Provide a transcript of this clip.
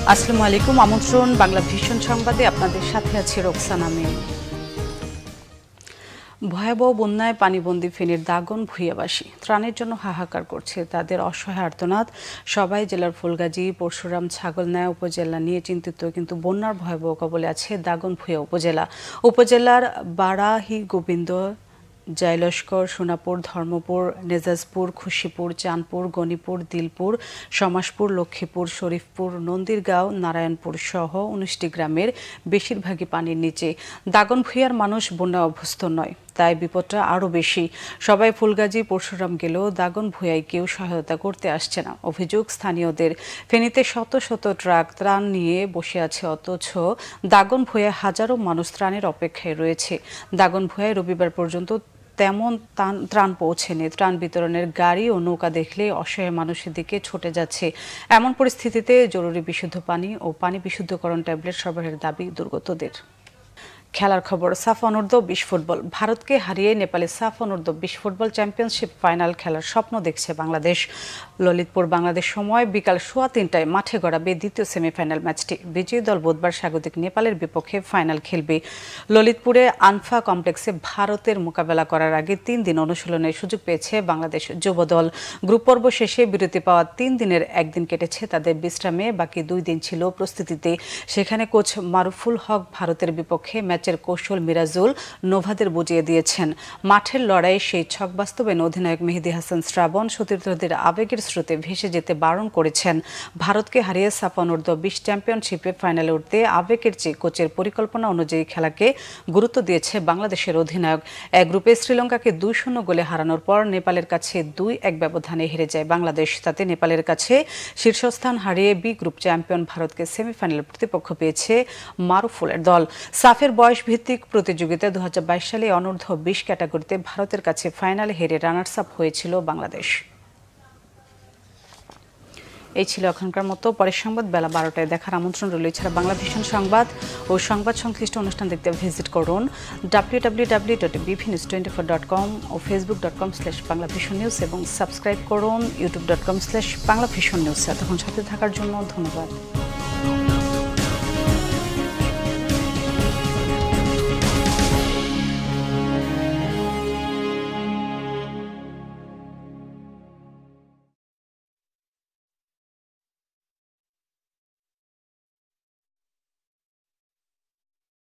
আসসালামু আলাইকুম। আমন্ত্রণ বাংলা ভিশন সংবাদে আপনাদের সাথে আছি রোকসানা মিম। ভয়াবহ বন্যায় পানিবন্দী ফেনীর দাগন ভূঁইয়াবাসী ত্রাণের জন্য হাহাকার করছে তাদের অসহায় আর্তনাদ। সবাই জেলার ফুলগাজী, পরশুরাম, ছাগলনাইয়া উপজেলা নিয়ে চিন্তিত, কিন্তু বন্যার ভয়াবহ কবলে আছে দাগন ভূঁইয়া উপজেলা। উপজেলার বারাহি গোবিন্দ, জয়লস্কর, সোনাপুর, ধর্মপুর, নেজাজপুর, খুশিপুর, চাঁদপুর, গণিপুর, দিলপুর, সমাসপুর, লক্ষ্মীপুর, শরীফপুর, নন্দীরগাঁও, নারায়ণপুর সহ 19টি গ্রামের বেশিরভাগই পানির নিচে। দাগন ভূঁইয়ার মানুষ বন্যা অভ্যস্ত নয়, তাই বিপদটা আরও বেশি। সবাই ফুলগাজী, পরশুরাম গেলেও দাগন ভূঁইয়ায় কেউ সহায়তা করতে আসছে না। অভিযোগ স্থানীয়দের, ফেনীতে শত শত ট্রাক ত্রাণ নিয়ে বসে আছে, অথচ দাগন ভূঁইয়ায় হাজারো মানুষ ত্রাণের অপেক্ষায় রয়েছে। দাগন ভূঁইয়ায় রবিবার পর্যন্ত তেমন ত্রাণ পৌঁছেনি। ত্রাণ বিতরণের গাড়ি ও নৌকা দেখলে অসহায় মানুষের দিকে ছুটে যাচ্ছে। এমন পরিস্থিতিতে জরুরি বিশুদ্ধ পানি ও পানি বিশুদ্ধকরণ ট্যাবলেট সরবরাহের দাবি দুর্গতদের। খেলার খবর, সাফ অনূর্ধ্ব 20 ফুটবল। ভারতকে হারিয়ে নেপালে সাফ অনূর্ধ্ব 20 ফুটবল চ্যাম্পিয়নশিপ ফাইনাল খেলার স্বপ্ন দেখছে বাংলাদেশ। ললিতপুর বাংলাদেশ সময় বিকাল 3:15টায় মাঠে গড়াবে দ্বিতীয় সেমিফাইনাল ম্যাচটি। বিজয়ী দল বুধবার স্বাগতিক নেপালের বিপক্ষে ফাইনাল খেলবে। ললিতপুরে আনফা কমপ্লেক্সে ভারতের মোকাবেলা করার আগে 3 দিন অনুশীলনের সুযোগ পেয়েছে বাংলাদেশ যুব দল। গ্রুপ পর্ব শেষে বিরতি পাওয়া 3 দিনের একদিন কেটেছে তাদের বিশ্রামে, বাকি 2 দিন ছিল প্রস্তুতিতে। সেখানে কোচ মারুফুল হক ভারতের বিপক্ষে ম্যাচের কৌশল মিরাজুল নোভাদের বুঝিয়ে দিয়েছেন। মাঠের লড়াইয়ে সেই ছক বাস্তবায়নে অধিনায়ক মেহেদী হাসান শ্রাবণ সতীর্থদের আবেগের স্রোতে ভেসে যেতে বারণ করেছেন। ভারতকে হারিয়ে সাফ অনূর্ধ্ব 20 চ্যাম্পিয়নশিপে ফাইনালে উঠতে আবেগের চেয়ে কোচের পরিকল্পনা অনুযায়ী খেলাকে গুরুত্ব দিয়েছে বাংলাদেশের অধিনায়ক। এক গ্রুপে শ্রীলঙ্কাকে 2-0 গোলে হারানোর পর নেপালের কাছে 2-1 ব্যবধানে হেরে যায় বাংলাদেশ। তাতে নেপালের কাছে শীর্ষস্থান হারিয়ে বি গ্রুপ চ্যাম্পিয়ন ভারতকে সেমিফাইনালে প্রতিপক্ষ পেয়েছে মারুফুলের দল। সাফের বয়স ভিত্তিক প্রতিযোগিতায় 2022 সালে অনূর্ধ্ব 20 ক্যাটাগরিতে ভারতের কাছে ফাইনালে হেরে রানার্স আপ হয়েছিল বাংলাদেশ। এই ছিল এখনকার মতো। পরের সংবাদ বেলা 12টায় দেখার আমন্ত্রণ রইল। এছাড়া বাংলা ভিশন সংবাদ ও সংবাদ সংশ্লিষ্ট অনুষ্ঠান দেখতে ভিজিট করুন www.bvnews24.com ও facebook.com/banglavisionnews এবং সাবস্ক্রাইব করুন youtube.com/banglavisionnews। এতক্ষণ সাথে থাকার জন্য ধন্যবাদ।